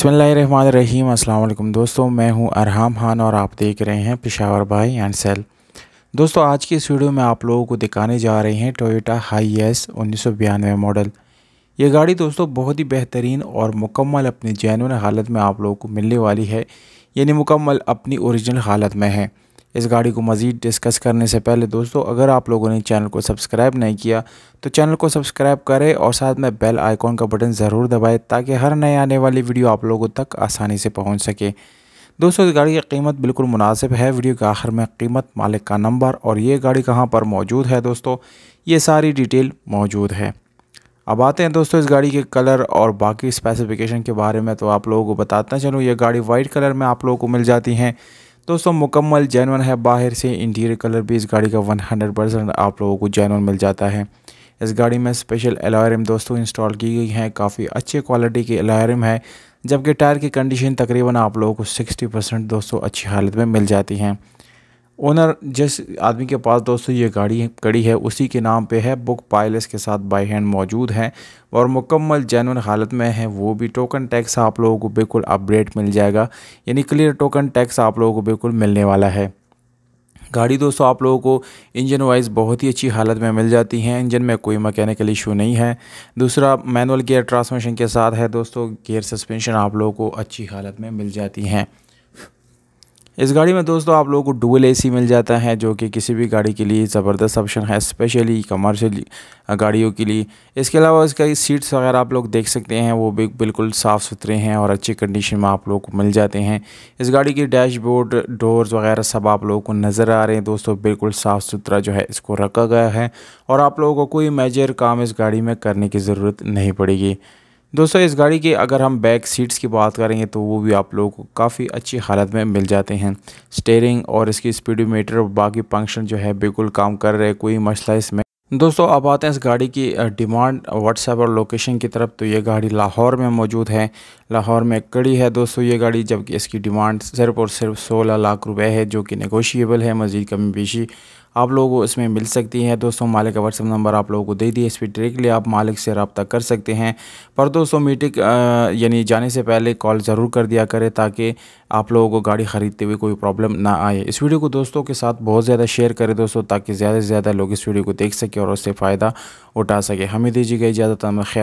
बिस्मिल्लाहिर्रहमानिर्रहीम। अस्सलाम वालेकुम दोस्तों, मैं हूं अरहम खान और आप देख रहे हैं पेशावर बाय एंड सेल। दोस्तों, आज की इस वीडियो में आप लोगों को दिखाने जा रहे हैं टोयोटा हाईएस 1992 मॉडल। ये गाड़ी दोस्तों बहुत ही बेहतरीन और मुकम्मल अपनी जेन्युइन हालत में आप लोगों को मिलने वाली है, यानी मुकम्मल अपनी ओरिजिनल हालत में है। इस गाड़ी को मज़ीद डिस्कस करने से पहले दोस्तों, अगर आप लोगों ने चैनल को सब्सक्राइब नहीं किया तो चैनल को सब्सक्राइब करें और साथ में बेल आइकॉन का बटन ज़रूर दबाएं ताकि हर नए आने वाली वीडियो आप लोगों तक आसानी से पहुंच सके। दोस्तों, इस गाड़ी की कीमत बिल्कुल मुनासिब है। वीडियो के आखिर में कीमत, मालिक का नंबर और ये गाड़ी कहाँ पर मौजूद है दोस्तों, ये सारी डिटेल मौजूद है। अब आते हैं दोस्तों इस गाड़ी के कलर और बाकी स्पेसिफिकेशन के बारे में। तो आप लोगों को बताता चलूँ, ये गाड़ी वाइट कलर में आप लोगों को मिल जाती हैं दोस्तों। मुकम्मल जेन्युइन है, बाहर से इंटीरियर कलर भी इस गाड़ी का 100% आप लोगों को जेन्युइन मिल जाता है। इस गाड़ी में स्पेशल अलॉय रिम दोस्तों इंस्टॉल की गई हैं, काफ़ी अच्छे क्वालिटी की अलॉय रिम है, जबकि टायर की कंडीशन तकरीबन आप लोगों को 60% दोस्तों अच्छी हालत में मिल जाती हैं। ओनर जिस आदमी के पास दोस्तों ये गाड़ी खड़ी है उसी के नाम पे है, बुक पाइलस के साथ बाय हैंड मौजूद है और मुकम्मल जेन्युइन हालत में है। वो भी टोकन टैक्स आप लोगों को बिल्कुल अपडेट मिल जाएगा, यानी क्लियर टोकन टैक्स आप लोगों को बिल्कुल मिलने वाला है। गाड़ी दोस्तों आप लोगों को इंजन वाइज बहुत ही अच्छी हालत में मिल जाती है। इंजन में कोई मैकेनिकल इशू नहीं है। दूसरा, मैनुअल गियर ट्रांसमिशन के साथ है दोस्तों। गियर सस्पेंशन आप लोगों को अच्छी हालत में मिल जाती हैं। इस गाड़ी में दोस्तों आप लोगों को डुअल एसी मिल जाता है, जो कि किसी भी गाड़ी के लिए ज़बरदस्त ऑप्शन है, स्पेशली कमर्शियल गाड़ियों के लिए। इसके अलावा इसका सीट्स वगैरह आप लोग देख सकते हैं, वो भी बिल्कुल साफ़ सुथरे हैं और अच्छी कंडीशन में आप लोगों को मिल जाते हैं। इस गाड़ी की डैशबोर्ड, डोर्स वगैरह सब आप लोगों को नज़र आ रहे हैं दोस्तों। बिल्कुल साफ़ सुथरा जो है इसको रखा गया है और आप लोगों को कोई मेजर काम इस गाड़ी में करने की ज़रूरत नहीं पड़ेगी। दोस्तों, इस गाड़ी की अगर हम बैक सीट्स की बात करेंगे तो वो भी आप लोगों को काफ़ी अच्छी हालत में मिल जाते हैं। स्टीयरिंग और इसकी स्पीडोमीटर और बाकी फंक्शन जो है बिल्कुल काम कर रहे हैं, कोई मसला इसमें। दोस्तों, अब आते हैं इस गाड़ी की डिमांड, व्हाट्सएप और लोकेशन की तरफ। तो ये गाड़ी लाहौर में मौजूद है, लाहौर में खड़ी है दोस्तों ये गाड़ी, जबकि इसकी डिमांड सिर्फ और सिर्फ 16 लाख रुपए है, जो कि नेगोशिएबल है। मज़ीद कमी बेशी आप लोगों को इसमें मिल सकती है दोस्तों। मालिक का व्हाट्सएप नंबर आप लोगों को दे दिए, इस पर डायरेक्टली आप मालिक से रब्ता कर सकते हैं। पर दोस्तों, मीटिंग यानी जाने से पहले कॉल ज़रूर कर दिया करें ताकि आप लोगों को गाड़ी ख़रीदते हुए कोई प्रॉब्लम ना आए। इस वीडियो को दोस्तों के साथ बहुत ज़्यादा शेयर करें दोस्तों, ताकि ज़्यादा से ज़्यादा लोग इस वीडियो को देख सकें और उससे फ़ायदा उठा सकें। हमें दीजिएगा इजाज़त, हमें ख्याल।